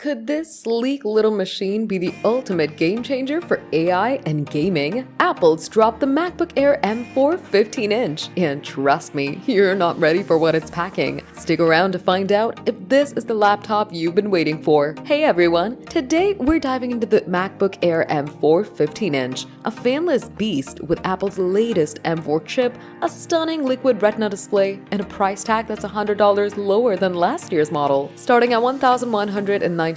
Could this sleek little machine be the ultimate game changer for AI and gaming? Apple's dropped the MacBook Air M4 15-inch, and trust me, you're not ready for what it's packing. Stick around to find out if this is the laptop you've been waiting for. Hey everyone, today we're diving into the MacBook Air M4 15-inch, a fanless beast with Apple's latest M4 chip, a stunning liquid retina display, and a price tag that's $100 lower than last year's model. Starting at $1,199,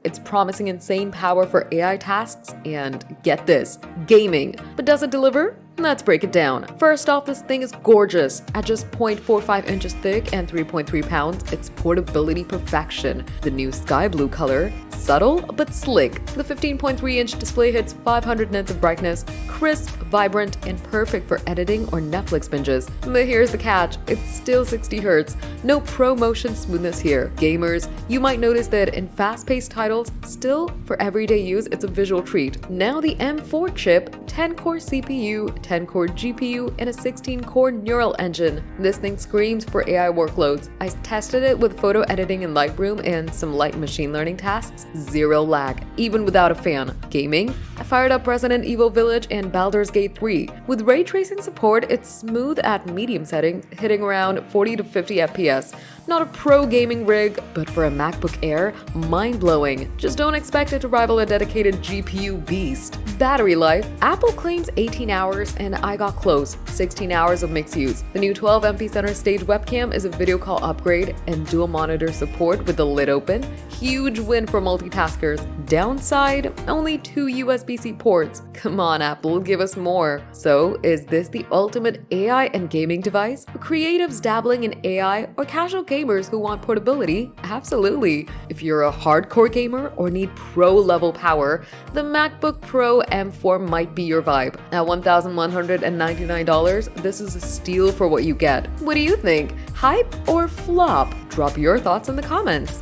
it's promising insane power for AI tasks and, get this, gaming. But does it deliver? Let's break it down. First off, this thing is gorgeous. At just 0.45 inches thick and 3.3 pounds, it's portability perfection. The new sky blue color, subtle but slick. The 15.3-inch display hits 500 nits of brightness, crisp, vibrant, and perfect for editing or Netflix binges. But here's the catch, it's still 60 Hz. No pro motion smoothness here. Gamers, you might notice that in fast-paced titles, still, for everyday use, it's a visual treat. Now the M4 chip, 10-core CPU, 10-core GPU, and a 16-core neural engine. This thing screams for AI workloads. I tested it with photo editing in Lightroom and some light machine learning tasks. Zero lag, even without a fan. Gaming? I fired up Resident Evil Village and Baldur's Gate 3. With ray tracing support, it's smooth at medium setting, hitting around 40 to 50 FPS. Not a pro gaming rig, but for a MacBook Air, mind-blowing. Just don't expect it to rival a dedicated GPU beast. Battery life? Apple claims 18 hours and I got close, 16 hours of mixed use. The new 12MP center stage webcam is a video call upgrade and dual monitor support with the lid open. Huge win for multitaskers. Downside? Only 2 USB-C ports. Come on Apple, give us more. So, is this the ultimate AI and gaming device? For creatives dabbling in AI or casual gamers who want portability? Absolutely. If you're a hardcore gamer or need pro-level power, the MacBook Pro M4 might be your vibe. At $1,199, this is a steal for what you get. What do you think? Hype or flop? Drop your thoughts in the comments.